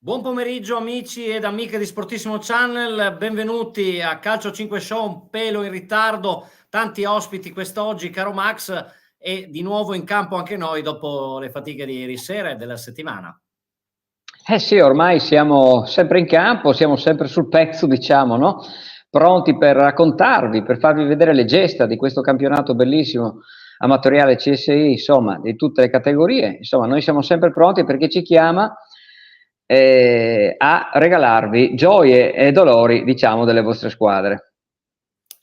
Buon pomeriggio amici ed amiche di Sportissimo Channel, benvenuti a Calcio 5 Show, un pelo in ritardo, tanti ospiti quest'oggi, caro Max, e di nuovo in campo anche noi dopo le fatiche di ieri sera e della settimana. Eh sì, ormai siamo sempre in campo, siamo sempre sul pezzo, diciamo, no? Pronti per raccontarvi, per farvi vedere le gesta di questo campionato bellissimo amatoriale CSI, insomma, di tutte le categorie. Insomma, noi siamo sempre pronti perché ci chiama a regalarvi gioie e dolori, diciamo, delle vostre squadre.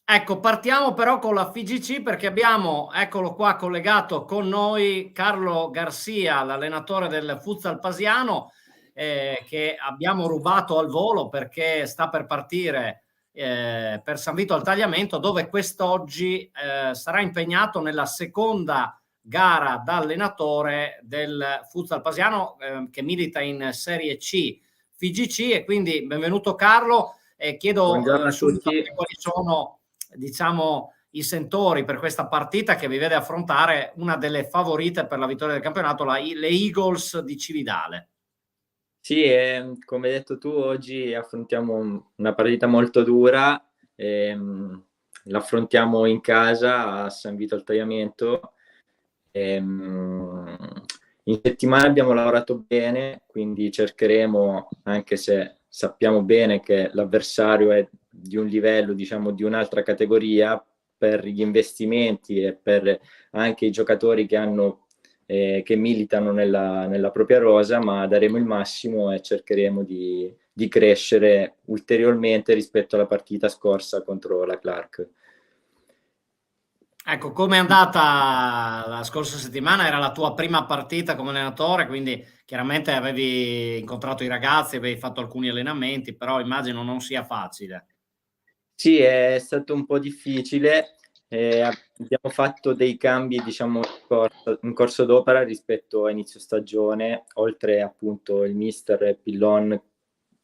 Ecco, partiamo però con la FIGC perché abbiamo, eccolo qua collegato con noi, Carlo Garcia, l'allenatore del Futsal Pasiano, che abbiamo rubato al volo perché sta per partire per San Vito al Tagliamento, dove quest'oggi sarà impegnato nella seconda gara da allenatore del Futsal Pasiano che milita in Serie C FIGC. E quindi benvenuto Carlo, e chiedo Buongiorno a subito tutti. quali sono, diciamo, i sentori per questa partita che vi vede affrontare una delle favorite per la vittoria del campionato, le Eagles di Cividale. Sì, come hai detto tu, oggi affrontiamo una partita molto dura, l'affrontiamo in casa a San Vito al Tagliamento. In settimana abbiamo lavorato bene, quindi cercheremo, anche se sappiamo bene che l'avversario è di un livello, diciamo, di un'altra categoria, per gli investimenti e per anche i giocatori che militano nella propria rosa, ma daremo il massimo e cercheremo di crescere ulteriormente rispetto alla partita scorsa contro la Clark. Ecco, com'è andata la scorsa settimana? Era la tua prima partita come allenatore, quindi chiaramente avevi incontrato i ragazzi, avevi fatto alcuni allenamenti, però immagino non sia facile. Sì, è stato un po' difficile. Abbiamo fatto dei cambi, diciamo, in corso d'opera rispetto a inizio stagione, oltre appunto il mister Pillon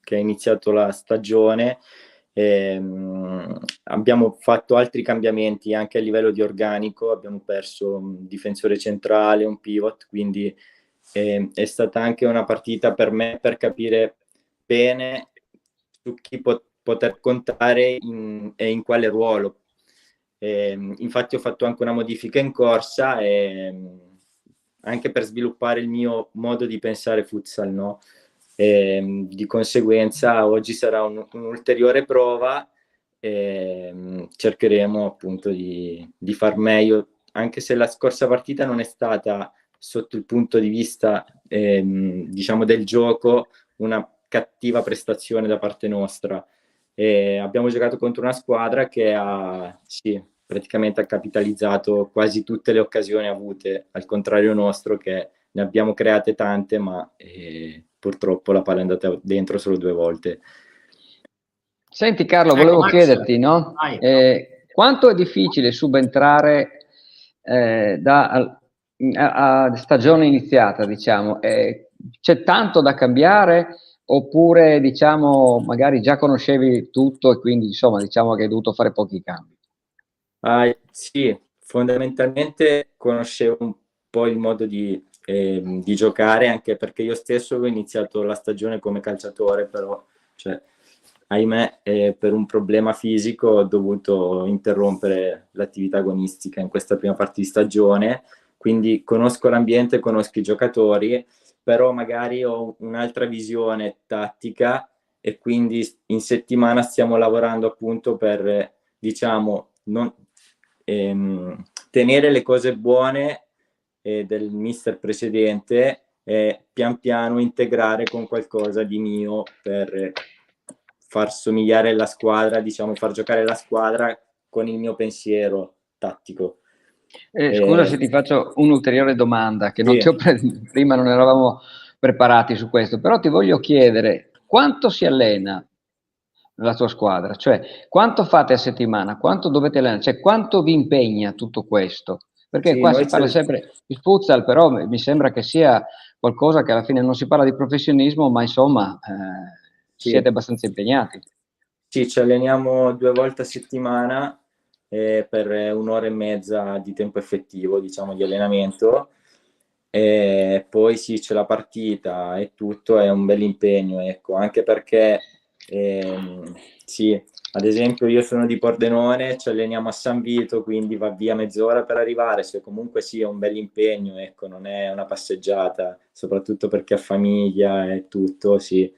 che ha iniziato la stagione. Abbiamo fatto altri cambiamenti anche a livello di organico, abbiamo perso un difensore centrale, un pivot, quindi è stata anche una partita per me per capire bene su chi poter contare e in quale ruolo. Infatti ho fatto anche una modifica in corsa, anche per sviluppare il mio modo di pensare futsal, no? Di conseguenza oggi sarà un'ulteriore prova e cercheremo appunto di far meglio, anche se la scorsa partita non è stata sotto il punto di vista diciamo del gioco una cattiva prestazione da parte nostra. Abbiamo giocato contro una squadra che praticamente ha capitalizzato quasi tutte le occasioni avute, al contrario nostro che ne abbiamo create tante, ma purtroppo la palla è andata dentro solo 2 volte. Senti Carlo, Ecco, volevo Max, chiederti, no? Quanto è difficile subentrare a stagione iniziata, diciamo? C'è tanto da cambiare oppure, diciamo, magari già conoscevi tutto e quindi, insomma, diciamo che hai dovuto fare pochi cambi? Sì, fondamentalmente conoscevo un po' il modo di giocare, anche perché io stesso ho iniziato la stagione come calciatore, però, cioè, ahimè, per un problema fisico ho dovuto interrompere l'attività agonistica in questa prima parte di stagione, quindi conosco l'ambiente, conosco i giocatori, però magari ho un'altra visione tattica e quindi in settimana stiamo lavorando appunto per, diciamo, tenere le cose buone del mister precedente e pian piano integrare con qualcosa di mio per far somigliare la squadra, diciamo, far giocare la squadra con il mio pensiero tattico. Scusa se ti faccio un'ulteriore domanda, che non Sì. ti ho prima non eravamo preparati su questo, però ti voglio chiedere quanto si allena la tua squadra, cioè quanto fate a settimana, quanto dovete allenare, cioè quanto vi impegna tutto questo? Perché Sì, qua si parla sempre di futsal, però mi sembra che sia qualcosa che alla fine non si parla di professionismo, ma insomma siete abbastanza impegnati. Sì, ci alleniamo 2 volte a settimana per 1 ora e mezza di tempo effettivo, diciamo, di allenamento. E poi sì, c'è la partita e tutto, è un bel impegno, ecco, anche perché sì, ad esempio io sono di Pordenone, ci alleniamo a San Vito, quindi va via mezz'ora per arrivare, cioè comunque sì, è un bel impegno, ecco, non è una passeggiata, soprattutto perché ha famiglia e tutto, sì.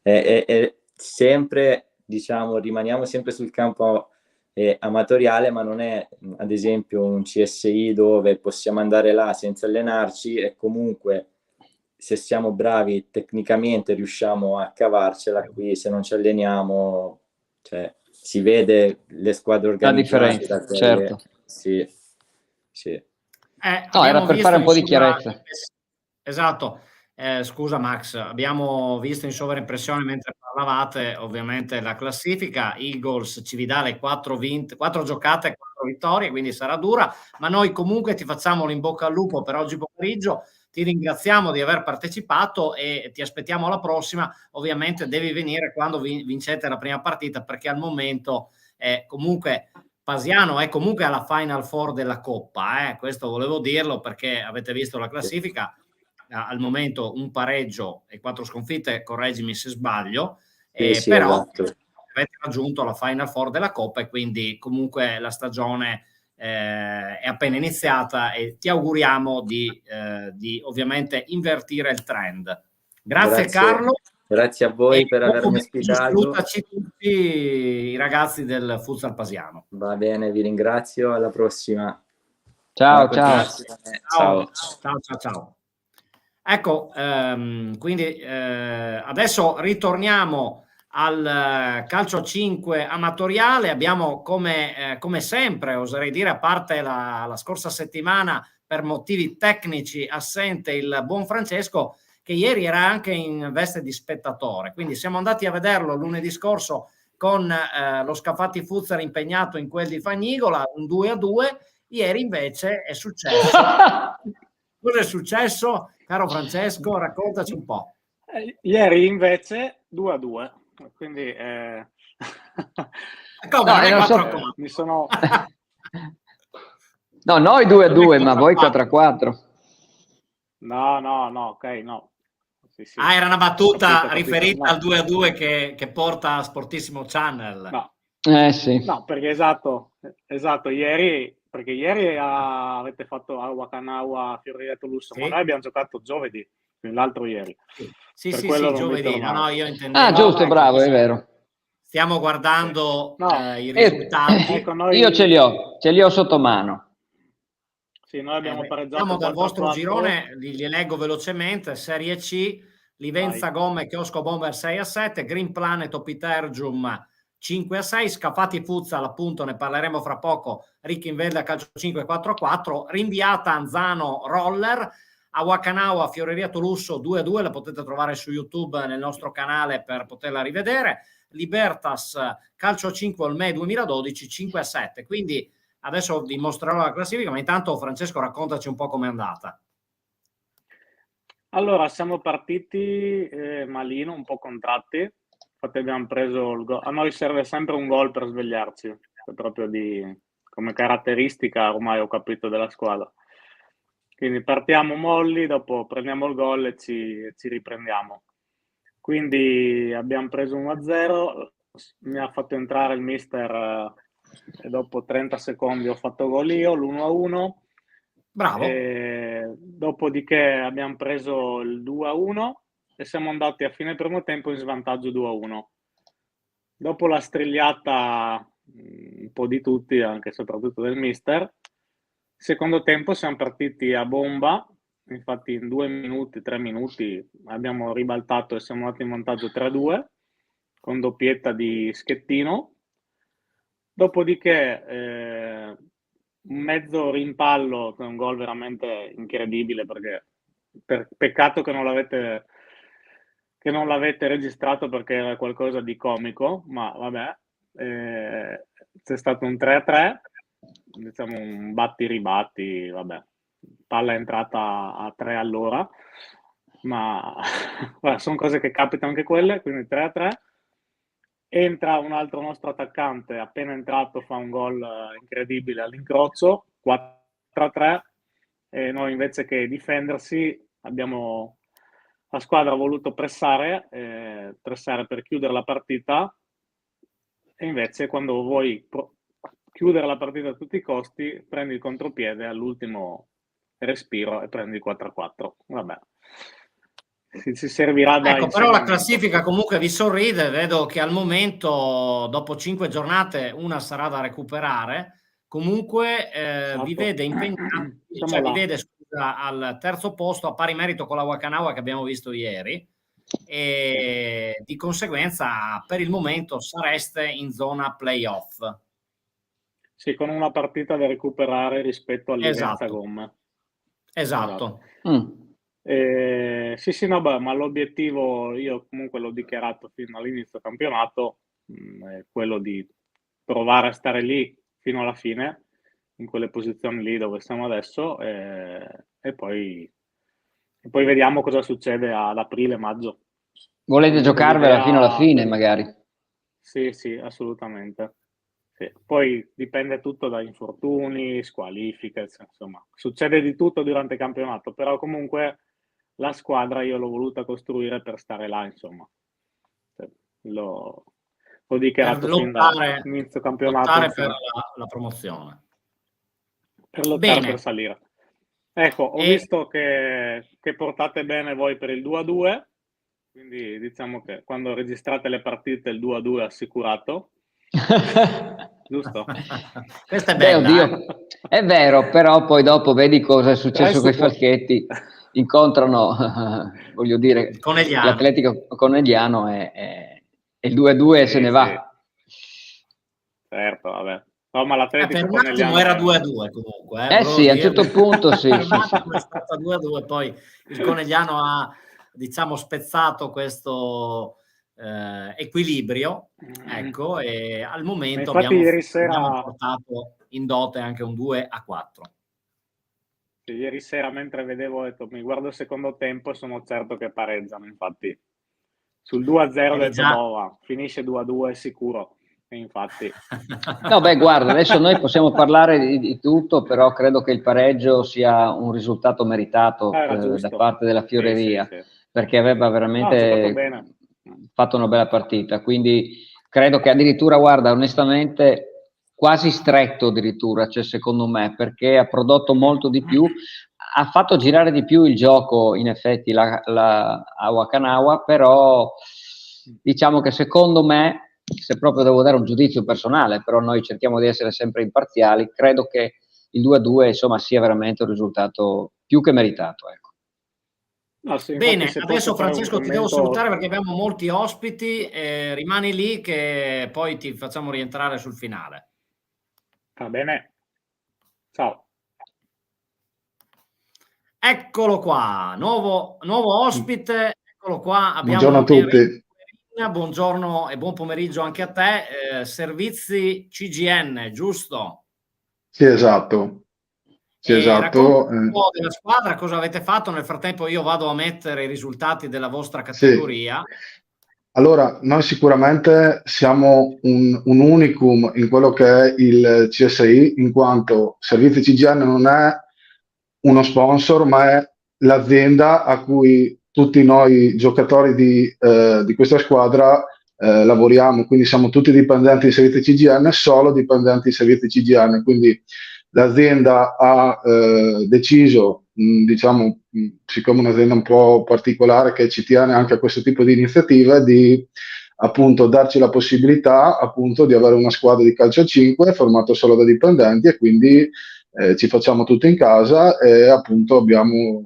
E sempre, diciamo, rimaniamo sempre sul campo amatoriale, ma non è ad esempio un CSI dove possiamo andare là senza allenarci e comunque se siamo bravi tecnicamente riusciamo a cavarcela. Qui se non ci alleniamo, cioè, si vede le squadre La organizzate differenza, da quelle, certo. sì, sì. No, era Abbiamo per fare visto un in po' di chiarezza. esatto. Scusa Max, abbiamo visto in sovraimpressione mentre parlavate ovviamente la classifica. Eagles ci vi dà le 4 giocate e 4 vittorie, quindi sarà dura, ma noi comunque ti facciamo l'in bocca al lupo per oggi pomeriggio. Ti ringraziamo di aver partecipato e ti aspettiamo alla prossima. Ovviamente devi venire quando vincete la prima partita, perché al momento comunque Pasiano è comunque alla Final Four della Coppa, questo volevo dirlo perché avete visto la classifica, al momento un pareggio e 4 sconfitte, correggimi se sbaglio, Sì, sì, però esatto. avete raggiunto la Final Four della Coppa e quindi comunque la stagione è appena iniziata e ti auguriamo di ovviamente invertire il trend. Grazie Carlo. Grazie a E voi per buon avermi pomeriggio, ospitato. salutaci tutti i ragazzi del futsal pasiano. Va bene, vi ringrazio, alla prossima. Buona Ciao, ciao. continuazione. Ciao, Ciao. ciao, ciao, ciao. Ecco, quindi adesso ritorniamo al calcio 5 amatoriale. Abbiamo come sempre, oserei dire, a parte la scorsa settimana per motivi tecnici assente il buon Francesco, che ieri era anche in veste di spettatore. Quindi siamo andati a vederlo lunedì scorso con lo Scafati Futsal impegnato in quel di Fagnigola, un 2-2. Ieri invece è successo. Cosa è successo, caro Francesco? Raccontaci un po'. Ieri invece 2-2, quindi Come, No, non è non so. 4-4? mi sono... No, noi 2-2, ma voi 4-4. No, ok, no. Sì. Era una battuta Capito, riferita no. al 2-2 che porta a Sportissimo Channel. No. Sì. No, perché esatto, ieri, perché ieri avete fatto a Wakanawa Fiorire Tolusso, ma noi abbiamo giocato giovedì, quindi l'altro ieri. Sì, giovedì. No, io intendevo. Ah, giusto, Ecco, bravo, è vero. stiamo guardando i E- risultati. Ecco, noi... Io ce li ho sotto mano. Sì, noi abbiamo pareggiato Siamo dal 4-4. vostro girone, li leggo velocemente. Serie C, Livenza Gome, Chiosco Bomber 6-7, Green Planet Opitergium 5-6, Scafati Futsal, appunto ne parleremo fra poco, Rickenvelde Calcio 5 4-4, Rinviata Anzano Roller, a Wakanawa Fioreria Tolusso 2-2, la potete trovare su YouTube nel nostro canale per poterla rivedere, Libertas Calcio 5 Olmè 2012 5-7, quindi adesso vi mostrerò la classifica, ma intanto Francesco raccontaci un po' com'è andata. Allora, siamo partiti malino, un po' contratti, infatti abbiamo preso il gol. A noi serve sempre un gol per svegliarci, proprio come caratteristica ormai ho capito della squadra. Quindi partiamo molli, dopo prendiamo il gol e ci riprendiamo. Quindi abbiamo preso 1-0, mi ha fatto entrare il mister e dopo 30 secondi ho fatto gol io, l'1-1. Bravo. Dopodiché abbiamo preso il 2-1 e siamo andati a fine primo tempo in svantaggio 2-1. Dopo la strigliata un po' di tutti, anche e soprattutto del mister, secondo tempo siamo partiti a bomba, infatti in 2 minuti, 3 minuti abbiamo ribaltato e siamo andati in vantaggio 3-2 con doppietta di Schettino. Dopodiché un mezzo rimpallo, un gol veramente incredibile, perché peccato che non l'avete registrato perché era qualcosa di comico, ma vabbè, c'è stato un 3-3, diciamo un batti-ribatti, vabbè, palla è entrata a 3 all'ora, ma sono cose che capitano anche quelle, quindi 3-3. Entra un altro nostro attaccante, appena entrato fa un gol incredibile all'incrocio, 4-3, e noi invece che difendersi la squadra ha voluto pressare per chiudere la partita, e invece quando vuoi chiudere la partita a tutti i costi prendi il contropiede all'ultimo respiro e prendi il 4-4. Vabbè, si servirà da Ecco, però la insegnamento. classifica comunque vi sorride, vedo che al momento, dopo 5 giornate, una sarà da recuperare, comunque Esatto. vi vede impegnati, Siamo cioè vi là. vede, scusa, al terzo posto a pari merito con la Wakanawa che abbiamo visto ieri, e di conseguenza per il momento sareste in zona playoff. Sì, con una partita da recuperare rispetto all'Ivenza Esatto. Gomme. Esatto. Sì, no, ma l'obiettivo io comunque l'ho dichiarato fino all'inizio campionato, è quello di provare a stare lì fino alla fine, in quelle posizioni lì dove siamo adesso, e poi vediamo cosa succede ad aprile-maggio. Volete giocarvela fino alla fine, magari? Sì, assolutamente. Sì. Poi dipende tutto da infortuni, squalifiche, insomma, succede di tutto durante il campionato, però comunque la squadra io l'ho voluta costruire per stare là, insomma. L'ho dichiarato fin dall'inizio campionato. Lottare per la promozione. Per lottare Bene. per salire. Ecco, ho visto che portate bene voi per il 2-2, quindi diciamo che quando registrate le partite il 2-2 è assicurato. Giusto? Questa è bella. Oddio, è vero, però poi dopo vedi cosa è successo con i Falchetti, incontrano, voglio dire, l'Atletico Conegliano e il 2-2 se ne va. Certo, vabbè. No, ma l'Atletico per un attimo era 2-2 comunque. Sì, a un certo punto sì. Per un attimo è stata 2-2, poi il Conegliano ha, diciamo, spezzato questo equilibrio, ecco, e al momento abbiamo portato in dote anche un 2-4. Ieri sera mentre vedevo, ho detto, mi guardo il secondo tempo e sono certo che pareggiano, infatti sul 2-0 ho detto, finisce 2-2 sicuro, e infatti. No, beh, guarda, adesso noi possiamo parlare di tutto, però credo che il pareggio sia un risultato meritato da parte della Fioreria, sì. Perché aveva veramente fatto una bella partita, quindi credo che addirittura, guarda, onestamente quasi stretto addirittura, cioè secondo me, perché ha prodotto molto di più, ha fatto girare di più il gioco in effetti la Wakanawa, però diciamo che secondo me, se proprio devo dare un giudizio personale, però noi cerchiamo di essere sempre imparziali, credo che il 2-2 insomma sia veramente un risultato più che meritato, ecco. No, sì, bene, adesso Francesco ti devo salutare perché abbiamo molti ospiti, rimani lì che poi ti facciamo rientrare sul finale. Va bene, ciao. Eccolo qua, nuovo ospite, eccolo qua. Buongiorno a tutti. Buongiorno e buon pomeriggio anche a te. Servizi CGN, giusto? Sì, esatto. Sì, esatto. Un po' della squadra, cosa avete fatto? Nel frattempo io vado a mettere i risultati della vostra categoria. Sì. Allora, noi sicuramente siamo un unicum in quello che è il CSI, in quanto Servizi CGN non è uno sponsor, ma è l'azienda a cui tutti noi giocatori di questa squadra lavoriamo, quindi siamo tutti dipendenti di Servizi CGN, solo dipendenti di Servizi CGN, quindi l'azienda ha deciso, diciamo, siccome è un'azienda un po' particolare che ci tiene anche a questo tipo di iniziative, di appunto darci la possibilità appunto di avere una squadra di calcio a 5 formata solo da dipendenti, e quindi ci facciamo tutto in casa, e appunto abbiamo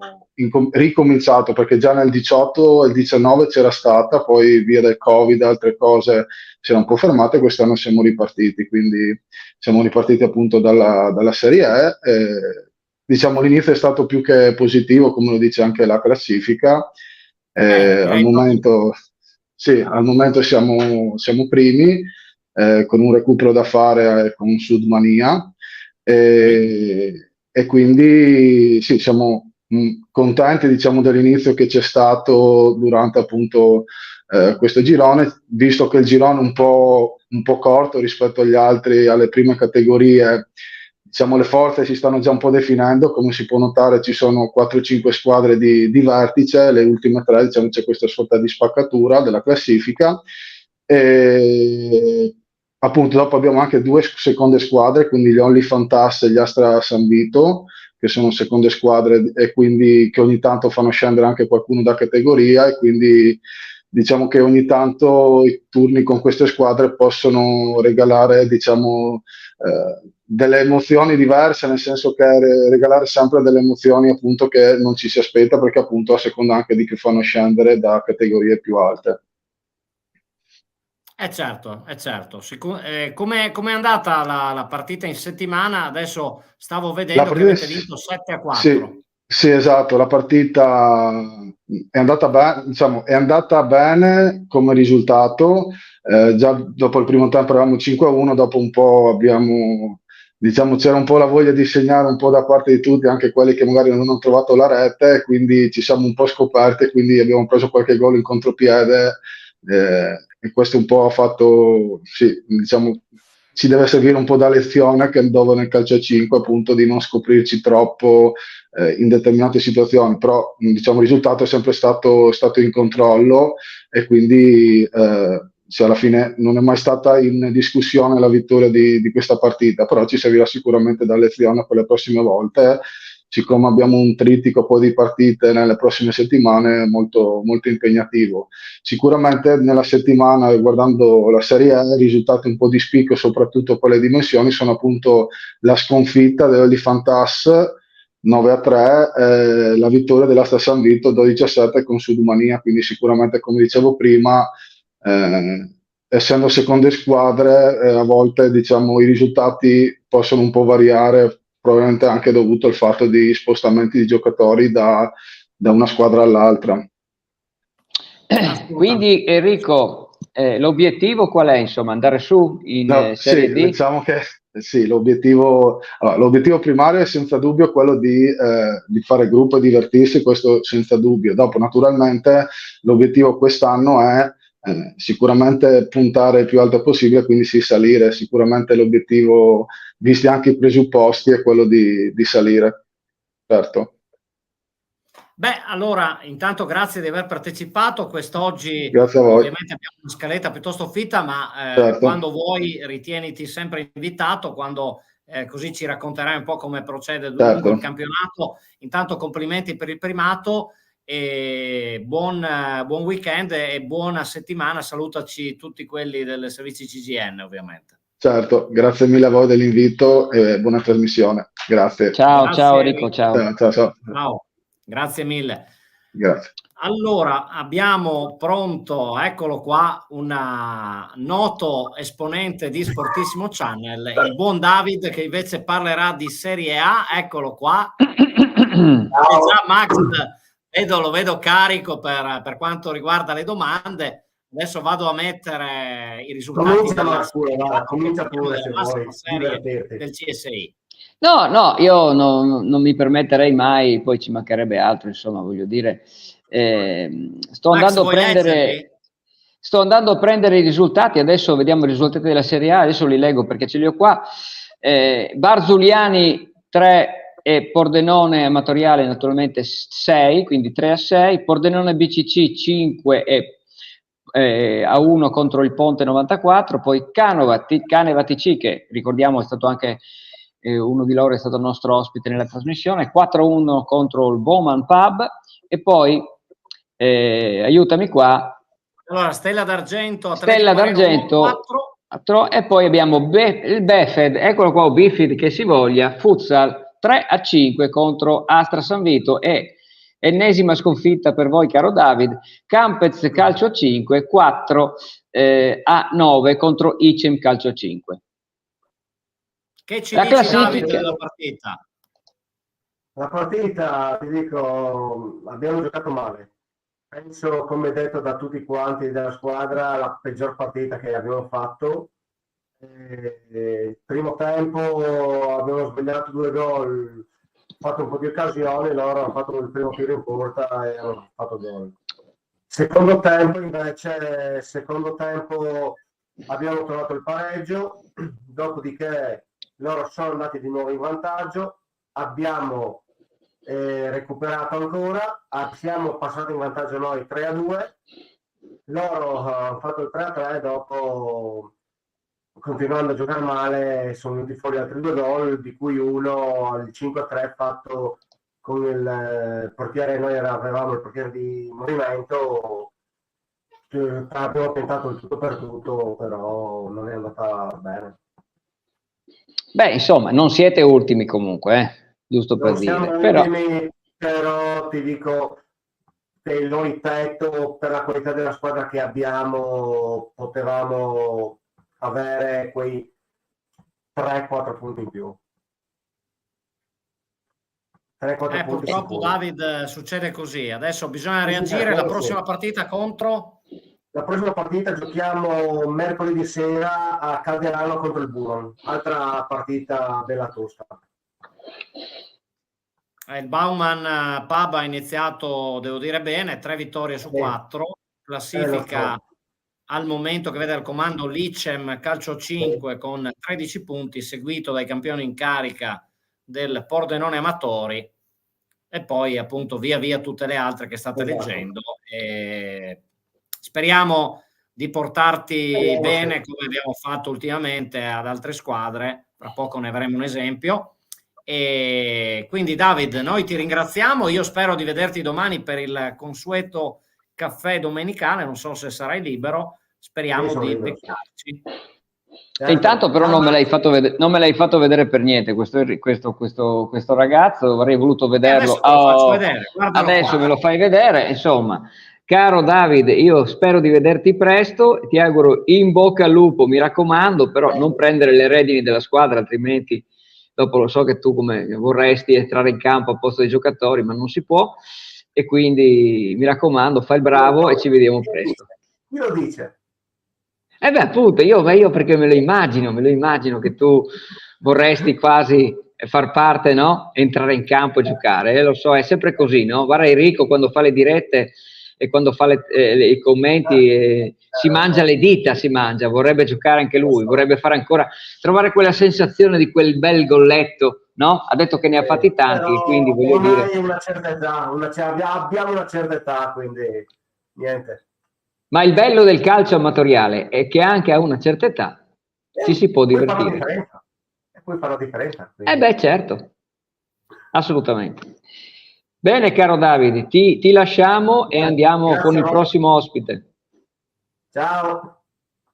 ricominciato, perché già nel 18 e il 19 c'era stata, poi via del Covid e altre cose si era un po' fermate, quest'anno siamo ripartiti, quindi siamo ripartiti appunto dalla Serie E. Diciamo l'inizio è stato più che positivo, come lo dice anche la classifica. Al momento siamo primi, con un recupero da fare con Sudmania, e quindi sì, siamo contenti, diciamo, dell'inizio che c'è stato durante appunto questo girone, visto che il girone è un po' corto rispetto agli altri, alle prime categorie. diciamo, le forze si stanno già un po' definendo. Come si può notare, ci sono 4-5 squadre di vertice, le ultime 3, diciamo, c'è questa sorta di spaccatura della classifica. E appunto dopo abbiamo anche 2 seconde squadre, quindi gli Only Fantas e gli Astra San Vito, che sono seconde squadre e quindi che ogni tanto fanno scendere anche qualcuno da categoria, e quindi diciamo che ogni tanto i turni con queste squadre possono regalare, diciamo, delle emozioni diverse, nel senso che regalare sempre delle emozioni appunto che non ci si aspetta, perché appunto a seconda anche di chi fanno scendere da categorie più alte. Certo, certo. Come è andata la partita in settimana? Adesso stavo vedendo che avete vinto 7-4. Sì, sì, esatto, la partita è andata bene, diciamo, è andata bene come risultato. Già dopo il primo tempo eravamo 5-1, dopo un po' abbiamo, diciamo, c'era un po' la voglia di segnare un po' da parte di tutti, anche quelli che magari non hanno trovato la rete, quindi ci siamo un po' scoperti, quindi abbiamo preso qualche gol in contropiede, e questo un po' ha fatto, sì, diciamo, ci deve servire un po' da lezione, che dove nel calcio a 5 appunto di non scoprirci troppo in determinate situazioni, però diciamo il risultato è sempre stato in controllo, e quindi cioè, alla fine non è mai stata in discussione la vittoria di questa partita, però ci servirà sicuramente da lezione per le prossime volte, siccome abbiamo un trittico poi di partite nelle prossime settimane molto, molto impegnativo. Sicuramente nella settimana, guardando la Serie A, i risultati un po' di spicco, soprattutto per le dimensioni, sono appunto la sconfitta dell'Elifantas 9-3, la vittoria dell'Astra San Vito 12-7 con Sudumania, quindi sicuramente, come dicevo prima, essendo seconde squadre, a volte diciamo i risultati possono un po' variare, probabilmente anche dovuto al fatto di spostamenti di giocatori da una squadra all'altra. Quindi Enrico, l'obiettivo qual è? Insomma, andare su in Serie sì, D? diciamo che sì, l'obiettivo primario è senza dubbio quello di fare gruppo e divertirsi, questo senza dubbio. Dopo, naturalmente, l'obiettivo quest'anno è sicuramente puntare il più alto possibile, quindi sì, salire. Sicuramente l'obiettivo, visti anche i presupposti, è quello di salire, certo. Beh, allora, intanto grazie di aver partecipato. Quest'oggi Grazie a voi. ovviamente abbiamo una scaletta piuttosto fitta, ma Certo. quando vuoi ritieniti sempre invitato, quando così ci racconterai un po' come procede lungo il campionato. Intanto complimenti per il primato e buon weekend e buona settimana. Salutaci tutti quelli del servizio CGN, ovviamente. Certo, grazie mille a voi dell'invito e buona trasmissione. Grazie. Ciao Enrico, ciao. Ciao. Grazie mille. Grazie. Allora, abbiamo pronto, eccolo qua, un noto esponente di Sportissimo Channel, il buon David, che invece parlerà di Serie A. Eccolo qua. Già Max, lo vedo carico per quanto riguarda le domande. Adesso vado a mettere i risultati comincia pure della massima serie del CSI. No, io non mi permetterei mai, poi ci mancherebbe altro, insomma, voglio dire, sto andando a prendere i risultati, adesso vediamo i risultati della Serie A, adesso li leggo perché ce li ho qua. Barzuliani 3 e Pordenone Amatoriale naturalmente 6, quindi 3-6, Pordenone BCC 5 e a 1 contro il Ponte 94, poi Canova TC, che ricordiamo è stato anche uno di loro, è stato il nostro ospite nella trasmissione, 4-1 contro il Bowman Pub, e poi aiutami qua, allora Stella d'Argento 4, e poi abbiamo il Befed, eccolo qua, Bifid che si voglia, Futsal 3-5 contro Astra San Vito, e ennesima sconfitta per voi caro David, Campez Calcio 5 4-9 contro Icem Calcio 5. Che ci la dici, classifica David, della partita? La partita, ti dico, abbiamo giocato male. Penso, come detto da tutti quanti della squadra, la peggior partita che abbiamo fatto. Primo tempo abbiamo sbagliato 2 gol, fatto un po' di occasioni, loro hanno fatto il primo tiro in porta e hanno fatto gol. Secondo tempo abbiamo trovato il pareggio, dopodiché loro sono andati di nuovo in vantaggio, abbiamo recuperato ancora, siamo passati in vantaggio noi 3-2, loro hanno fatto il 3-3 e dopo, continuando a giocare male, sono venuti fuori altri 2 gol, di cui uno, il 5-3 fatto con il portiere, noi avevamo il portiere di movimento, abbiamo tentato il tutto per tutto, però non è andata bene. Beh, insomma, non siete ultimi comunque, giusto Non per siamo dire. Però, ultimi, però ti dico, che noi ripeto, per la qualità della squadra che abbiamo, potevamo avere quei 3-4 punti in più. 3-4 punti Purtroppo sicuri. David, succede così. Adesso bisogna Sì, reagire. La sì. prossima partita contro? La prossima partita giochiamo mercoledì sera a Calderano contro il Buron, altra partita bella tosta. Il Bauman Pub ha iniziato, devo dire bene, 3 vittorie su 4, classifica Lo so. al momento che vede al comando l'Icem Calcio 5 con 13 punti, seguito dai campioni in carica del Pordenone Amatori e poi appunto via via tutte le altre che state leggendo. E speriamo di portarti bene come abbiamo fatto ultimamente ad altre squadre, tra poco ne avremo un esempio. E quindi David, noi ti ringraziamo, io spero di vederti domani per il consueto caffè domenicale, non so se sarai libero, speriamo di beccarci. E intanto però non me l'hai fatto vedere per niente questo ragazzo, avrei voluto vederlo. Adesso te lo faccio vedere, Adesso qua. me lo fai vedere, insomma. Caro David, io spero di vederti presto, ti auguro in bocca al lupo, mi raccomando, però non prendere le redini della squadra, altrimenti dopo lo so che tu come vorresti entrare in campo a posto dei giocatori, ma non si può, e quindi mi raccomando, fai il bravo e ci vediamo presto. Chi lo dice? Beh, appunto, io perché me lo immagino che tu vorresti quasi far parte, no? Entrare in campo e giocare, lo so, è sempre così, no? Guarda Enrico quando fa le dirette e quando fa i commenti si mangia le dita, vorrebbe giocare anche lui, vorrebbe fare ancora, trovare quella sensazione di quel bel golletto, no? Ha detto che ne ha fatti tanti, però quindi voglio dire... una certa età, abbiamo una certa età, quindi niente. Ma il bello del calcio amatoriale è che anche a una certa età ci si può divertire. E poi fa la differenza. Beh, certo, assolutamente. Bene, caro Davide, ti lasciamo e andiamo con il prossimo ospite. Ciao.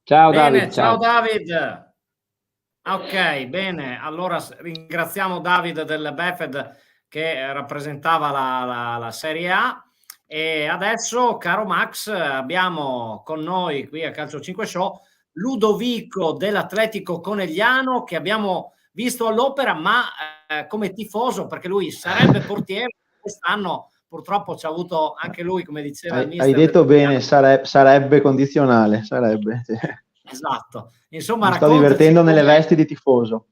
Ciao Bene, David. ciao David. Ok, bene, allora ringraziamo David del Befed che rappresentava la Serie A. E adesso, caro Max, abbiamo con noi qui a Calcio 5 Show Ludovico dell'Atletico Conegliano che abbiamo visto all'opera, ma come tifoso, perché lui sarebbe portiere, quest'anno purtroppo ci ha avuto anche lui, come diceva il mister. Hai detto bene, sarebbe condizionale, sarebbe. Esatto. Insomma, mi sto divertendo nelle come... vesti di tifoso.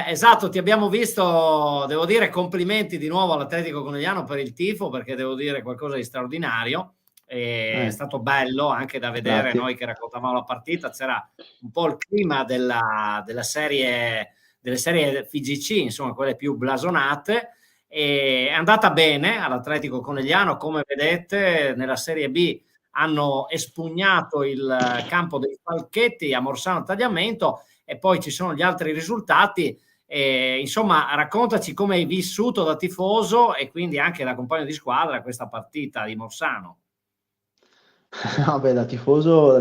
Esatto, ti abbiamo visto, devo dire, complimenti di nuovo all'Atletico Conegliano per il tifo, perché devo dire qualcosa di straordinario. È stato bello anche da vedere. Grazie. Noi che raccontavamo la partita, c'era un po' il clima delle serie FIGC, insomma quelle più blasonate, e è andata bene all'Atletico Conegliano. Come vedete nella Serie B hanno espugnato il campo dei Falchetti a Morsano Tagliamento e poi ci sono gli altri risultati. Insomma, raccontaci come hai vissuto da tifoso e quindi anche da compagno di squadra questa partita di Morsano. Vabbè, da tifoso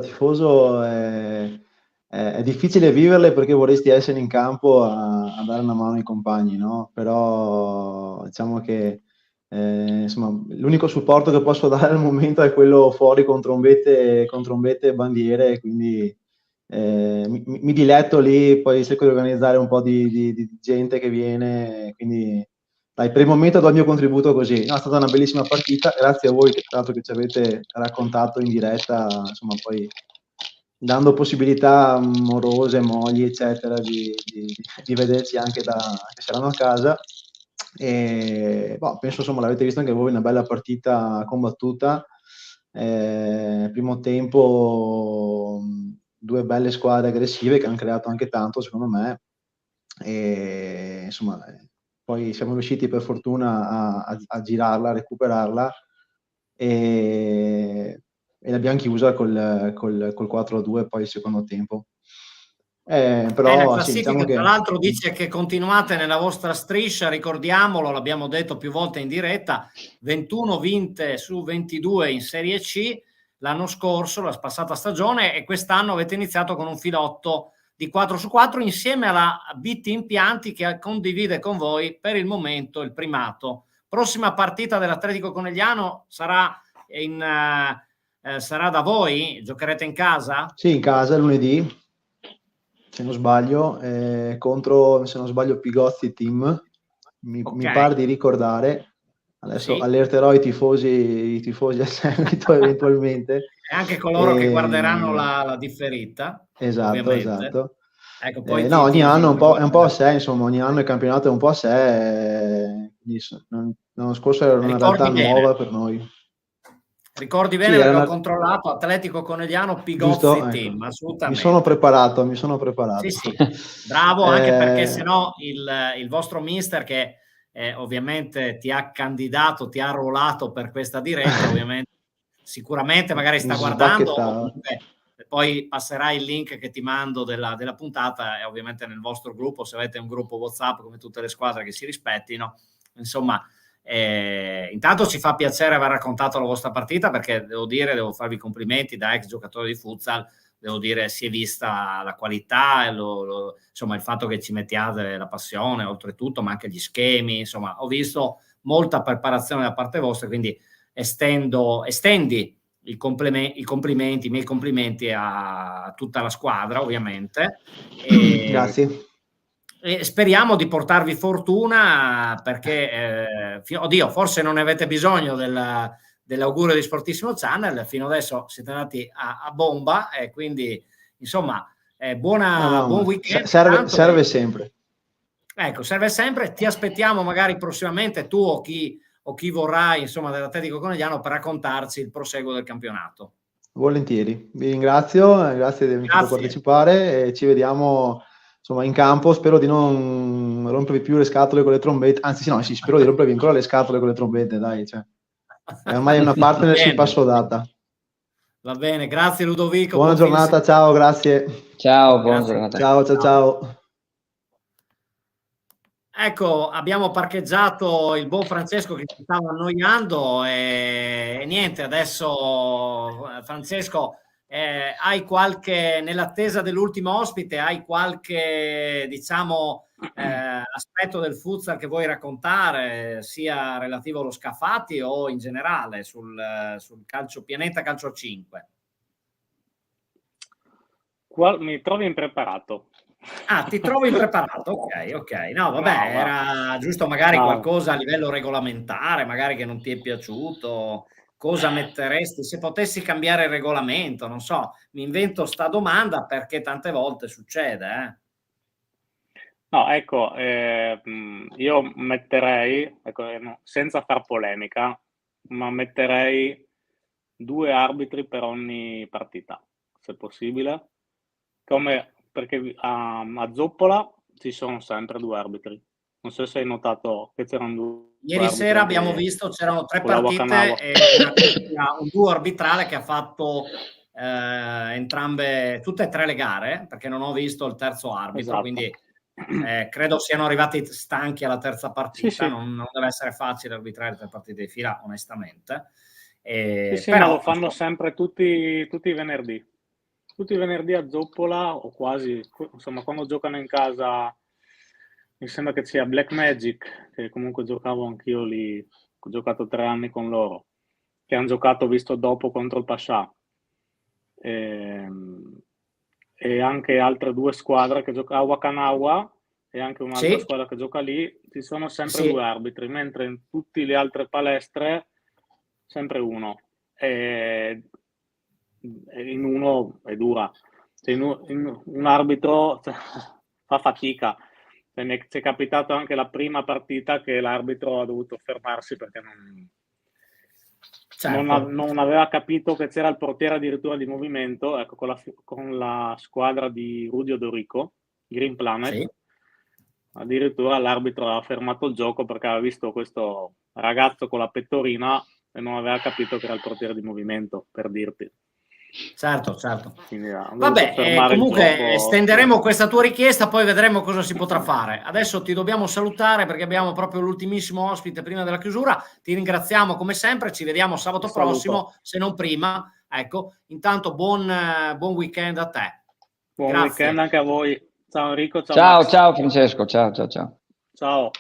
è difficile viverle perché vorresti essere in campo a dare una mano ai compagni, no? Però diciamo che insomma, l'unico supporto che posso dare al momento è quello fuori con trombette e bandiere, quindi mi diletto lì, poi cerco di organizzare un po' di gente che viene, quindi dai, per il momento do il mio contributo così. No, è stata una bellissima partita, grazie a voi che tra l'altro che ci avete raccontato in diretta, insomma poi dando possibilità amorose, mogli eccetera di vederci anche che saranno a casa. E penso insomma l'avete visto anche voi, una bella partita combattuta. Primo tempo due belle squadre aggressive che hanno creato anche tanto secondo me, e insomma poi siamo riusciti per fortuna a girarla, a recuperarla e l'abbiamo chiusa col 4-2 poi il secondo tempo. La Però sì, classifica diciamo tra che l'altro dice che continuate nella vostra striscia, ricordiamolo, l'abbiamo detto più volte in diretta, 21 vinte su 22 in Serie C l'anno scorso, la passata stagione, e quest'anno avete iniziato con un filotto di 4 su 4 insieme alla BT Impianti che condivide con voi per il momento il primato. Prossima partita dell'Atletico Conegliano sarà sarà da voi? Giocherete in casa? sì, in casa lunedì, se non sbaglio, contro, se non sbaglio, Pigozzi Team, mi pare di ricordare. Adesso Sì. allerterò i tifosi a seguito eventualmente. E anche coloro che guarderanno la differita. Esatto, ovviamente. esatto. Ecco, poi No, ogni anno è un po' a sé, guarderanno. insomma, ogni anno il campionato è un po' a sé. L'anno scorso era una realtà Ricordi bene. nuova per noi. Ricordi bene Sì, perché era ho controllato Atletico Conegliano giusto, Pigozzi Team, ecco. assolutamente. Mi sono preparato. Sì, sì, bravo, anche perché sennò il vostro mister che ovviamente ti ha candidato, ti ha arruolato per questa diretta, ovviamente sicuramente magari sta guardando, o comunque poi passerai il link che ti mando della puntata, e ovviamente nel vostro gruppo, se avete un gruppo WhatsApp come tutte le squadre che si rispettino, insomma. Intanto ci fa piacere aver raccontato la vostra partita, perché devo farvi i complimenti da ex giocatore di futsal, devo dire si è vista la qualità e insomma il fatto che ci mettiate la passione oltretutto, ma anche gli schemi, insomma ho visto molta preparazione da parte vostra, quindi estendi i miei complimenti a tutta la squadra ovviamente. Grazie. E speriamo di portarvi fortuna, perché forse non ne avete bisogno dell'augurio di Sportissimo Channel, fino adesso siete andati a bomba, e quindi insomma buon weekend. Serve sempre. Ecco, serve sempre. Ti aspettiamo magari prossimamente, tu o chi vorrà, insomma, dell'Atletico Conegliano, per raccontarci il proseguo del campionato. Volentieri, vi ringrazio, grazie di avermi fatto partecipare e ci vediamo insomma in campo. Spero di non rompervi più le scatole con le trombette, anzi sì, spero di rompervi ancora le scatole con le trombette, dai, cioè. Ormai è una partnership assodata. Va bene, grazie Ludovico. Buona giornata, ciao, grazie. Ciao, buona giornata. Ciao. Ecco, abbiamo parcheggiato il buon Francesco che ci stava annoiando, e niente, adesso Francesco, nell'attesa dell'ultimo ospite, hai qualche, diciamo, aspetto del futsal che vuoi raccontare, sia relativo allo Scafati o in generale sul calcio, pianeta calcio 5? Mi trovi impreparato. Ti trovi impreparato? Ok. No, vabbè, era giusto magari qualcosa a livello regolamentare, magari che non ti è piaciuto. Cosa metteresti se potessi cambiare il regolamento? Non so, mi invento sta domanda perché tante volte succede. No, ecco, io metterei, senza far polemica, ma metterei 2 arbitri per ogni partita, se possibile. Perché a Zoppola ci sono sempre 2 arbitri. Non so se hai notato che c'erano 2 Ieri sera abbiamo visto, c'erano 3 partite e un duo arbitrale che ha fatto tutte e 3 le gare, perché non ho visto il terzo arbitro, esatto. Quindi credo siano arrivati stanchi alla terza partita. Sì. Non deve essere facile arbitrare 3 partite di fila, onestamente. Però, ma lo fanno sempre tutti i venerdì. Tutti i venerdì a Zoppola, o quasi, insomma, quando giocano in casa, mi sembra che sia Black Magic, che comunque giocavo anch'io lì, ho giocato 3 anni con loro, che hanno giocato, visto dopo, contro il Pascià. E anche altre 2 squadre che giocano a Wakanawa, e anche un'altra squadra che gioca lì, ci sono sempre 2 arbitri, mentre in tutte le altre palestre sempre uno. In uno è dura, un arbitro fa fatica. Mi è capitato anche la prima partita che l'arbitro ha dovuto fermarsi perché non aveva capito che c'era il portiere addirittura di movimento, ecco, con la squadra di Rudy Odorico, Green Planet. Addirittura l'arbitro ha fermato il gioco perché aveva visto questo ragazzo con la pettorina e non aveva capito che era il portiere di movimento, per dirti. Certo, certo. Quindi ha dovuto Vabbè, fermare il comunque gioco. estenderemo questa tua richiesta, poi vedremo cosa si potrà fare. Adesso ti dobbiamo salutare perché abbiamo proprio l'ultimissimo ospite prima della chiusura. Ti ringraziamo come sempre, ci vediamo sabato Saluto. prossimo, se non prima. Ecco, intanto buon weekend a te. Buon Grazie. weekend anche a voi. Ciao Enrico, ciao Ciao, Max. ciao Francesco, ciao, ciao, ciao. Ciao.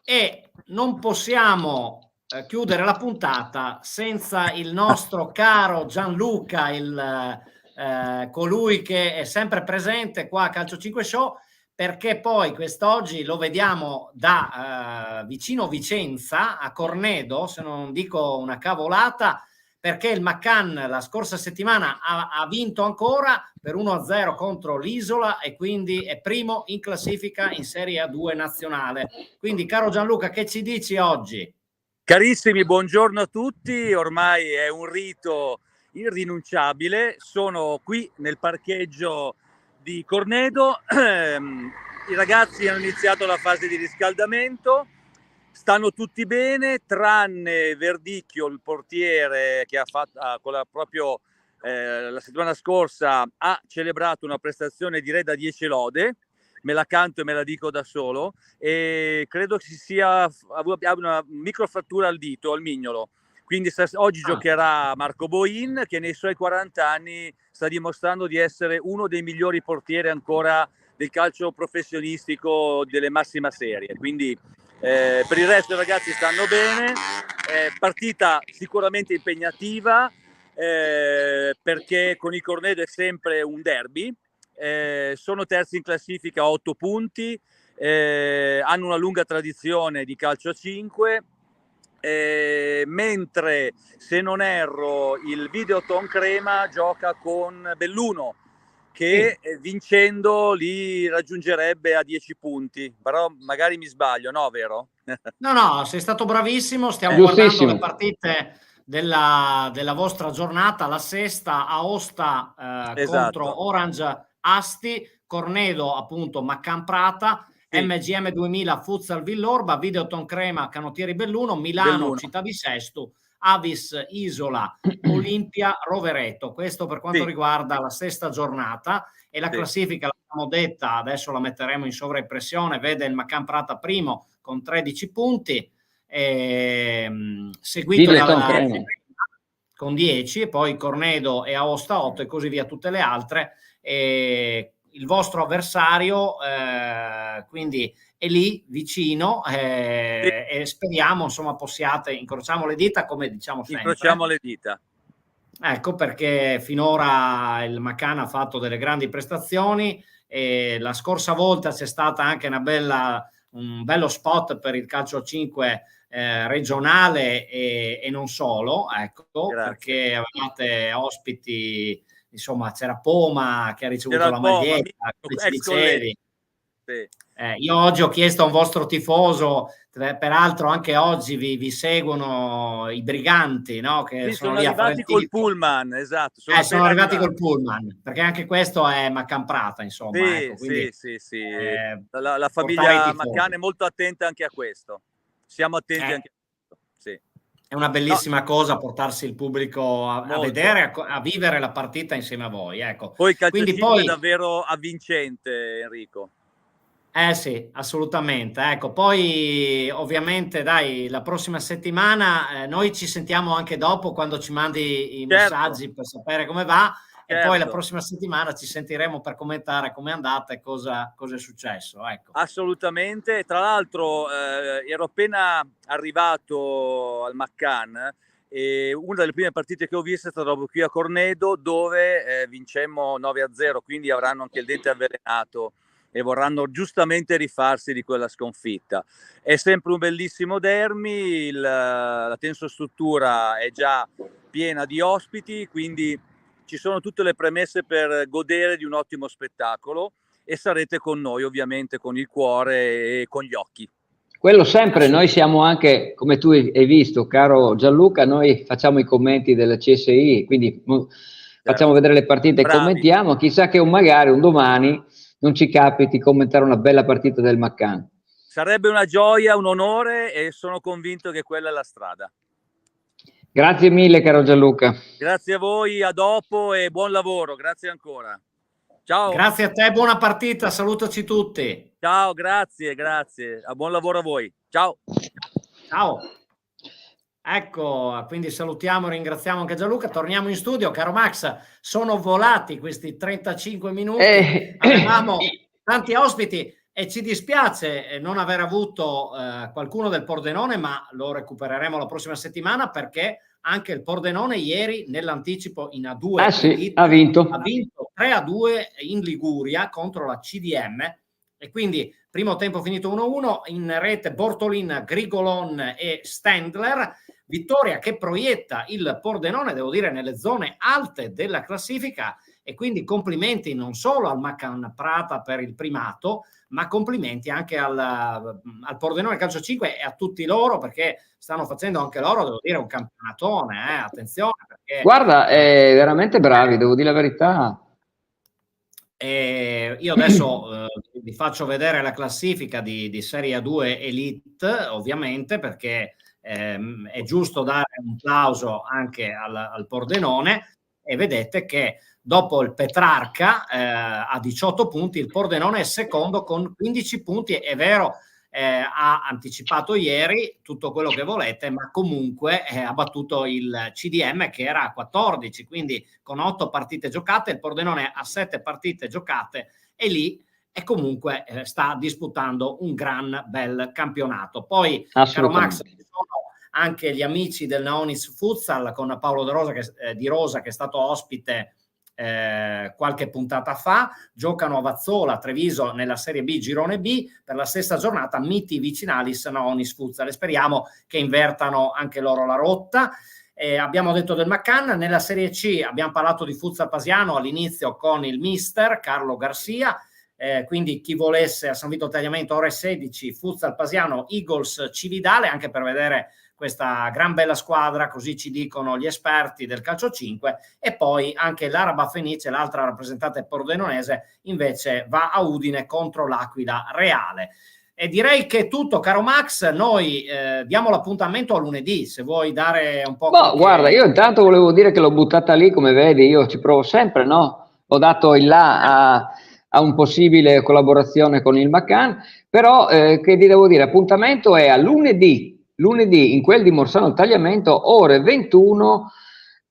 E non possiamo chiudere la puntata senza il nostro caro Gianluca, colui che è sempre presente qua a Calcio 5 Show, perché poi quest'oggi lo vediamo da vicino Vicenza, a Cornedo, se non dico una cavolata, perché il McCann la scorsa settimana ha vinto ancora per 1-0 contro l'Isola e quindi è primo in classifica in Serie A2 nazionale. Quindi, caro Gianluca, che ci dici oggi? Carissimi, buongiorno a tutti. Ormai è un rito irrinunciabile. Sono qui nel parcheggio di Cornedo. I ragazzi hanno iniziato la fase di riscaldamento. Stanno tutti bene, tranne Verdicchio, il portiere che ha fatto proprio la settimana scorsa ha celebrato una prestazione direi da 10 lode. Me la canto e me la dico da solo, e credo che abbia una microfrattura al dito, al mignolo. Quindi oggi giocherà Marco Boin, che nei suoi 40 anni sta dimostrando di essere uno dei migliori portieri ancora del calcio professionistico delle massima serie. Quindi per il resto i ragazzi stanno bene, partita sicuramente impegnativa, perché con il Cornedo è sempre un derby. Sono terzi in classifica a 8 punti, hanno una lunga tradizione di calcio a 5, mentre se non erro il Videoton Crema gioca con Belluno, che vincendo li raggiungerebbe a 10 punti, però magari mi sbaglio, no, vero? No, sei stato bravissimo, stiamo guardando le partite della vostra giornata, la sesta, Aosta Esatto. contro Orange Asti, Cornedo appunto McCann Prata, sì. MGM 2000 Futsal Villorba, Videoton Crema Canottieri Belluno, Milano Città di Sesto, Avis Isola, Olimpia Rovereto. Questo per quanto riguarda la sesta giornata, e la classifica l'abbiamo detta, adesso la metteremo in sovraimpressione, vede il McCann Prata primo con 13 punti, seguito dalla con 10, e poi Cornedo e Aosta 8 e così via tutte le altre. Il vostro avversario quindi è lì vicino, e speriamo insomma possiate, incrociamo le dita come diciamo sempre. Incrociamo le dita. Ecco, perché finora il McCann ha fatto delle grandi prestazioni, e la scorsa volta c'è stata anche un bello spot per il calcio a 5 regionale e non solo, ecco. Grazie. Perché avevate ospiti, insomma c'era Poma che ha ricevuto la maglietta, come ci dicevi. Sì. Io oggi ho chiesto a un vostro tifoso, peraltro anche oggi vi seguono i Briganti, no? Che sono arrivati col pullman, esatto. Sono arrivati col pullman, perché anche questo è McCann Prata, insomma. Sì, ecco, quindi, sì. La famiglia McCann è molto attenta anche a questo. Siamo attenti anche a questo. Sì. È una bellissima cosa portarsi il pubblico a vedere, a vivere la partita insieme a voi. Ecco. Poi il calcio è davvero avvincente, Enrico. Sì, assolutamente. Ecco, poi ovviamente dai, la prossima settimana noi ci sentiamo anche dopo, quando ci mandi i messaggi per sapere come va, e poi la prossima settimana ci sentiremo per commentare come è andata e cosa è successo. Ecco. Assolutamente. Tra l'altro ero appena arrivato al McCann e una delle prime partite che ho visto è stata proprio qui a Cornedo, dove vincemmo 9-0, quindi avranno anche il dente avvelenato e vorranno giustamente rifarsi di quella sconfitta. È sempre un bellissimo derby, la tensostruttura è già piena di ospiti, quindi ci sono tutte le premesse per godere di un ottimo spettacolo, e sarete con noi ovviamente con il cuore e con gli occhi. Quello sempre, noi siamo anche, come tu hai visto, caro Gianluca, noi facciamo i commenti della CSI, quindi facciamo vedere le partite e commentiamo, chissà che magari un domani non ci capiti commentare una bella partita del McCann. Sarebbe una gioia, un onore e sono convinto che quella è la strada. Grazie mille, caro Gianluca. Grazie a voi, a dopo e buon lavoro, grazie ancora. Ciao. Grazie a te, buona partita, salutaci tutti. Ciao, grazie, a buon lavoro a voi. Ciao. Ciao. Ecco, quindi salutiamo e ringraziamo anche Gianluca. Torniamo in studio, caro Max, sono volati questi 35 minuti, avevamo tanti ospiti e ci dispiace non aver avuto qualcuno del Pordenone, ma lo recupereremo la prossima settimana, perché anche il Pordenone ieri nell'anticipo in A2 ha vinto 3-2 in Liguria contro la CDM, e quindi primo tempo finito 1-1, in rete Bortolin, Grigolon e Stendler, vittoria che proietta il Pordenone, devo dire, nelle zone alte della classifica, e quindi complimenti non solo al McCann Prata per il primato, ma complimenti anche al Pordenone Calcio 5 e a tutti loro, perché stanno facendo anche loro, devo dire, un campionatone, attenzione. Perché, guarda, veramente bravi, devo dire la verità. Io adesso vi faccio vedere la classifica di Serie A2 Elite, ovviamente, perché è giusto dare un plauso anche al Pordenone, e vedete che dopo il Petrarca a 18 punti, il Pordenone è secondo con 15 punti. È vero, ha anticipato ieri tutto quello che volete, ma comunque ha battuto il CDM che era a 14, quindi con 8 partite giocate, il Pordenone ha 7 partite giocate, e lì e comunque sta disputando un gran bel campionato. Poi, caro Max, ci sono anche gli amici del Naonis Futsal con Paolo Di Rosa, che è stato ospite qualche puntata fa. Giocano a Vazzola, Treviso, nella Serie B, Girone B, per la stessa giornata Miti Vicinalis Naonis Futsal, e speriamo che invertano anche loro la rotta. Abbiamo detto del McCann. Nella Serie C abbiamo parlato di Futsal Pasiano all'inizio con il mister Carlo Garcia, quindi chi volesse a San Vito Tagliamento ore 16 Futsal Pasiano Eagles Cividale, anche per vedere questa gran bella squadra, così ci dicono gli esperti del calcio 5. E poi anche l'Araba Fenice, l'altra rappresentante pordenonese, invece va a Udine contro l'Aquila Reale. E direi che è tutto, caro Max. Noi diamo l'appuntamento a lunedì, se vuoi dare un po'. Guarda, io intanto volevo dire che l'ho buttata lì, come vedi, io ci provo sempre, no? Ho dato il là a un possibile collaborazione con il McCann, però che ti devo dire, appuntamento è a lunedì in quel di Morsano Tagliamento, ore 21,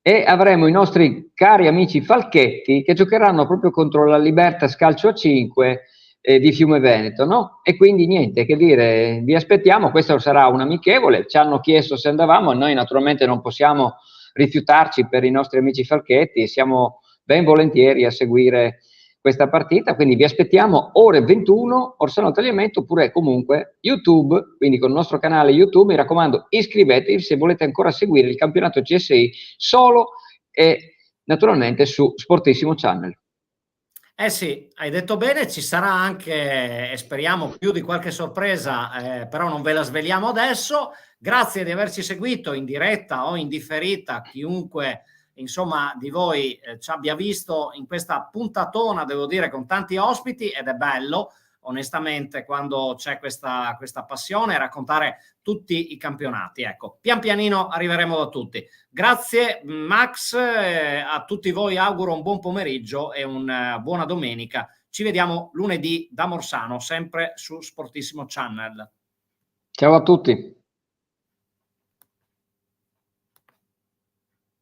e avremo i nostri cari amici Falchetti che giocheranno proprio contro la Libertas Calcio a 5 di Fiume Veneto, no? E quindi niente, che dire, vi aspettiamo. Questo sarà un amichevole, ci hanno chiesto se andavamo, e noi naturalmente non possiamo rifiutarci per i nostri amici Falchetti, siamo ben volentieri a seguire questa partita, quindi vi aspettiamo ore 21, Orsano Tagliamento, oppure comunque YouTube, quindi con il nostro canale YouTube. Mi raccomando, iscrivetevi se volete ancora seguire il campionato CSI solo e naturalmente su Sportissimo Channel. Sì, hai detto bene, ci sarà anche, e speriamo più di qualche sorpresa, però non ve la sveliamo adesso. Grazie di averci seguito in diretta o in differita, chiunque insomma di voi ci abbia visto in questa puntatona, devo dire, con tanti ospiti, ed è bello onestamente quando c'è questa passione, raccontare tutti i campionati. Ecco, pian pianino arriveremo da tutti. Grazie Max, a tutti voi auguro un buon pomeriggio e una buona domenica. Ci vediamo lunedì da Morsano, sempre su Sportissimo Channel. Ciao a tutti.